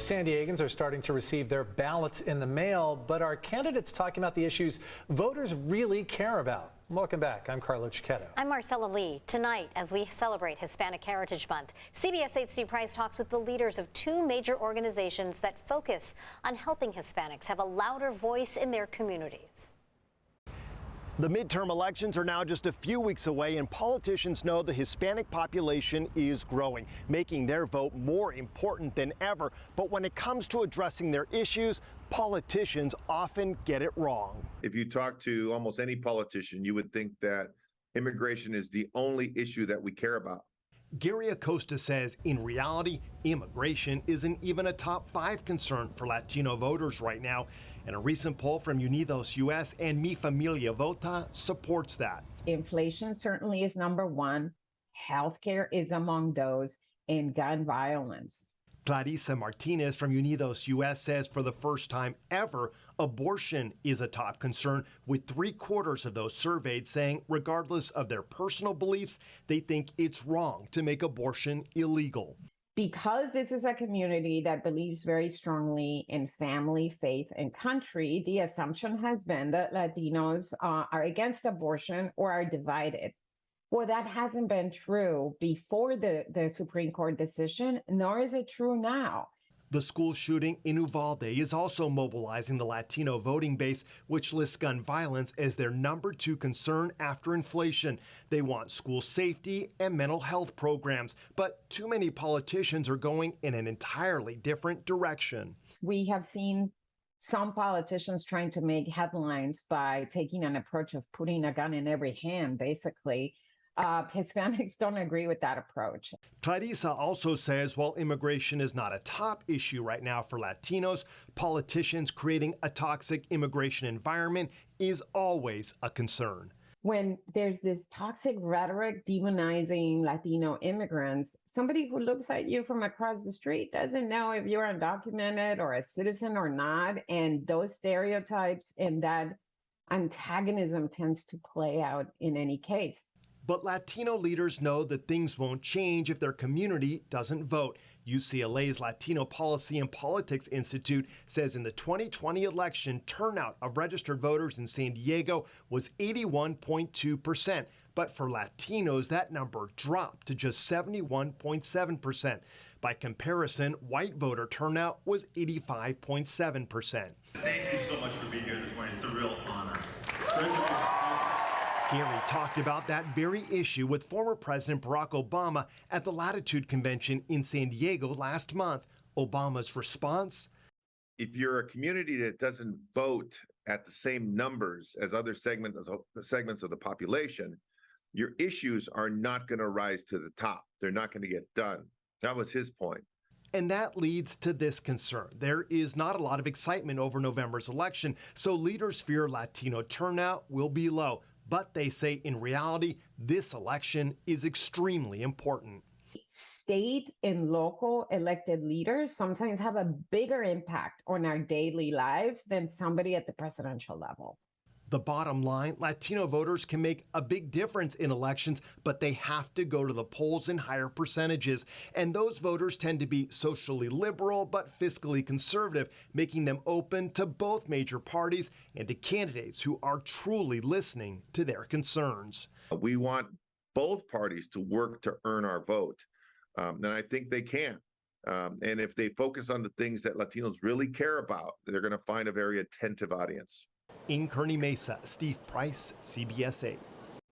San Diegans are starting to receive their ballots in the mail, but are candidates talking about the issues voters really care about? Welcome back. I'm Carlo Cicchetto. I'm Marcella Lee. Tonight, as we celebrate Hispanic Heritage Month, CBS 8's Steve Price talks with the leaders of two major organizations that focus on helping Hispanics have a louder voice in their communities. The midterm elections are now just a few weeks away, and politicians know the Hispanic population is growing, making their vote more important than ever. But when it comes to addressing their issues, politicians often get it wrong. If you talk to almost any politician, you would think that immigration is the only issue that we care about. Gary Acosta says in reality, immigration isn't even a top 5 concern for Latino voters right now. And a recent poll from Unidos US and Mi Familia Vota supports that. Inflation certainly is number one. Healthcare is among those, and gun violence. Clarissa Martinez from Unidos US says for the first time ever, abortion is a top concern, with 3/4 of those surveyed saying regardless of their personal beliefs, they think it's wrong to make abortion illegal. Because this is a community that believes very strongly in family, faith, and country, the assumption has been that Latinos are against abortion or are divided. Well, that hasn't been true before the Supreme Court decision, nor is it true now. The school shooting in Uvalde is also mobilizing the Latino voting base, which lists gun violence as their number 2 concern after inflation. They want school safety and mental health programs, but too many politicians are going in an entirely different direction. We have seen some politicians trying to make headlines by taking an approach of putting a gun in every hand, basically. Hispanics don't agree with that approach. Clarissa also says while immigration is not a top issue right now for Latinos, politicians creating a toxic immigration environment is always a concern. When there's this toxic rhetoric demonizing Latino immigrants, somebody who looks at you from across the street doesn't know if you're undocumented or a citizen or not, and those stereotypes and that antagonism tends to play out in any case. But Latino leaders know that things won't change if their community doesn't vote. UCLA's Latino Policy and Politics Institute says in the 2020 election, turnout of registered voters in San Diego was 81.2%. But for Latinos, that number dropped to just 71.7%. By comparison, white voter turnout was 85.7%. Thank you so much for being here this morning. It's a real honor. Gary talked about that very issue with former President Barack Obama at the Latitude Convention in San Diego last month. Obama's response? If you're a community that doesn't vote at the same numbers as other segments of the population, your issues are not going to rise to the top. They're not going to get done. That was his point. And that leads to this concern. There is not a lot of excitement over November's election, so leaders fear Latino turnout will be low. But they say in reality, this election is extremely important. State and local elected leaders sometimes have a bigger impact on our daily lives than somebody at the presidential level. The bottom line, Latino voters can make a big difference in elections, but they have to go to the polls in higher percentages. And those voters tend to be socially liberal but fiscally conservative, making them open to both major parties and to candidates who are truly listening to their concerns. We want both parties to work to earn our vote, and I think they can. And if they focus on the things that Latinos really care about, they're going to find a very attentive audience. In Kearney Mesa, Steve Price, CBS 8.